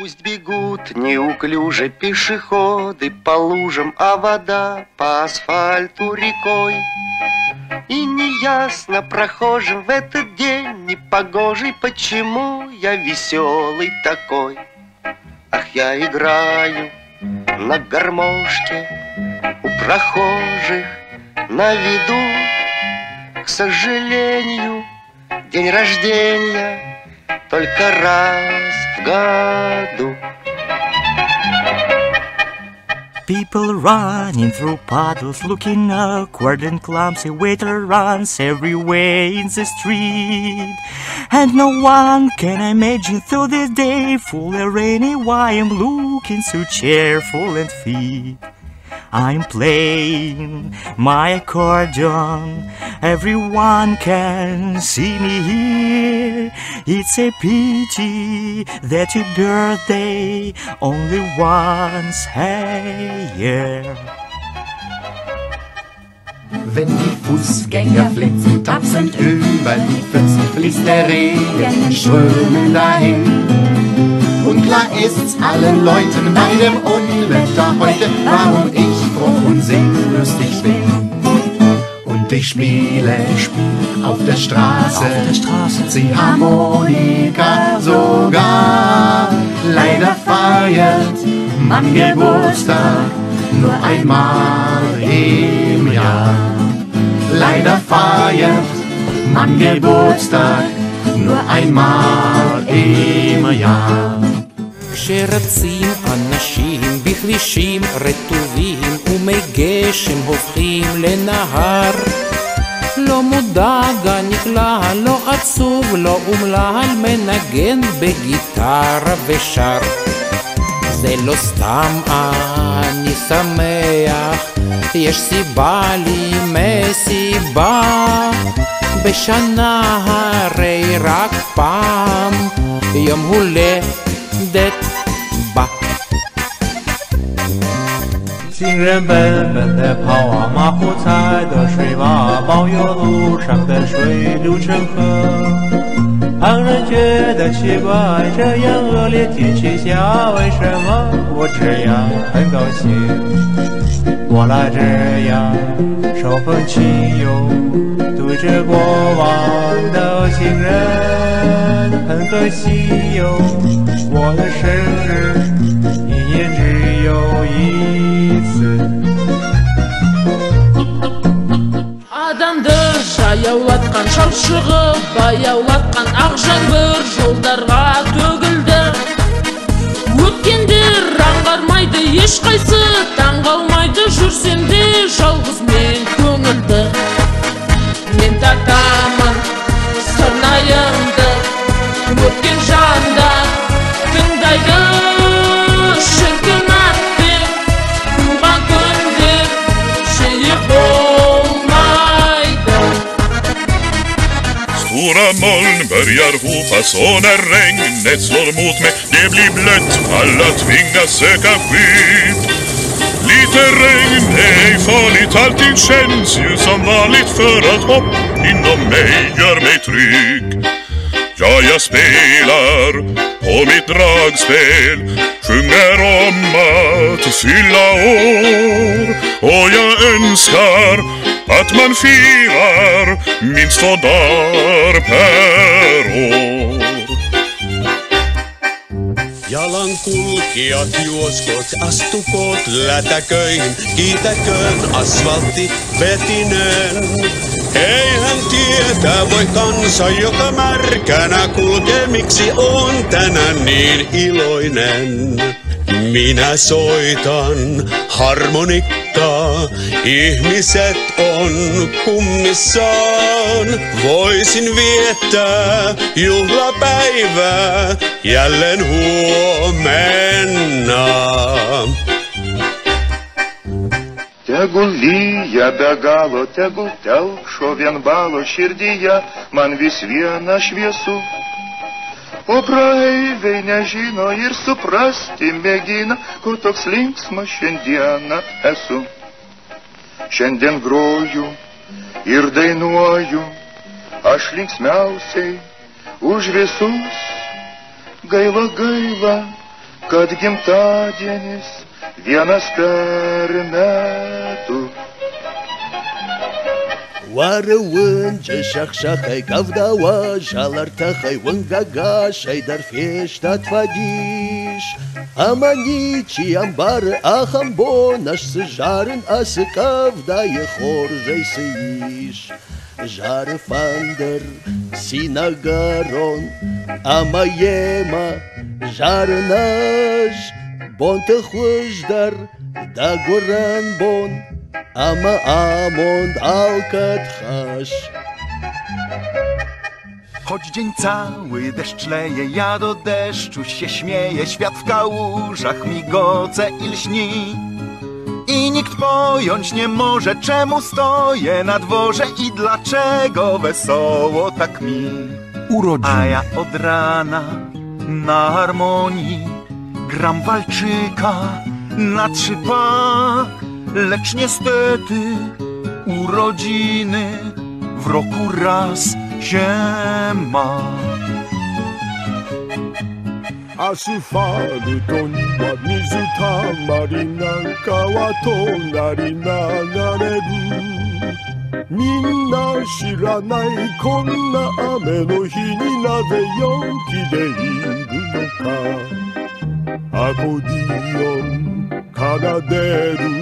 Пусть бегут неуклюже пешеходы по лужам, а вода по асфальту рекой. И неясно прохожим в этот день непогожий, почему я веселый такой. Ах, я играю на гармошке у прохожих на виду. К сожалению, день рождения только раз в году. People running through puddles, looking awkward and clumsy. Waiter runs everywhere in the street, and no one can imagine through the day, full and rainy, why I'm looking so cheerful and fit. I'm playing my accordion, everyone can see me here. It's a pity that your birthday only once a year. Wenn die Fußgänger flitzen, tapsend über die Pfützen, fließt der Regen in Strömen dahin. Und klar ist's allen Leuten bei dem Unwetter heute, warum ich froh und singlustig bin. Und ich spiele auf der Straße Ziehharmonika sogar. Leider feiert man Geburtstag nur einmal im Jahr. Leider feiert man Geburtstag nur einmal im Jahr. כשרצים אנשים בכבישים רטובים ומי גשם הופכים לנהר, לא מודאג הנקלע, לא עצוב, לא אומלל, מנגן בגיטרה ושר. זה לא סתם אני שמח, יש סיבה לי מסיבה, בשנה הרי רק פעם יום הולדת בא. 行人笨笨地跑啊，马虎踩的水洼，保佑路上的水流成河。旁人觉得奇怪，这样恶劣天气下，为什么我这样很高兴？我来这样手风琴哟，对着过往的情人，很可惜哟，我的生日一年只有一次。Адамды жаяулатқан жау шығып, баяулатқан ақ жаңбыр жолдарға төгілді. Өткендер аңғармайды, ешқайсы таңғалмайды, жүрсем де жалғыз мен көңілді. Мен тартамын сырнайымды, өткен жанда тыңдайды. Шіркін атпен туған күндер жиі болмайды. Stora moln börjar hopas och när regnet slår mot mig, det blir blött, alla tvingas söka skydd. Lite regn är farligt, allting känns ju som vanligt, för att hopp inom mig gör mig trygg. Ja, jag spelar på mitt dragspel, sjunger om att fylla år, och jag önskar att man firar minst 2 dagar per år. Jalankulkijat juoskot, astukoot lätäköihin, kiitäköön asfaltti vetinen. Eihän tietää voi kansa, joka märkänä kulkee, miksi on tänään niin iloinen. Minä soitan harmonikkaa, ihmiset on kummissaan. Voisin viettää juhlapäivää jälleen huomenna. Tegul lyja be galo, tegul telkšo vien balo širdyje, man vis viena šviesu. O praeiviai nežino ir suprasti mėgina, ko toks linksmas šiandieną esu. Šiandien groju ir dainuoju, aš linksmiausiai už visus. Gaila, gaila, kad gimtadienis vienas per metų. Oare unge șach-șachai gavdaua, jalartahai wangagașai, dar fieštat vadiș. Amanici ambar ahambon, să jaren asă cavdaie horjai să iș. Jar fander sinagaron, amayema jarnaj, bon te hujdar da goran bon. Ama amond alcatraz. Choć dzień cały deszcz leje, ja do deszczu się śmieję. Świat w kałużach migoce i lśni. I nikt pojąć nie może, czemu stoję na dworze i dlaczego wesoło tak mi. A ja od rana na harmonii gram walczyka na 3 pa. Lecz niestety urodziny w roku raz się ma. Asfaltuには水たまりなんかは隣流れる。みんな知らないこんな雨の日になぜ陽気でいるのか。アコーディオン奏でる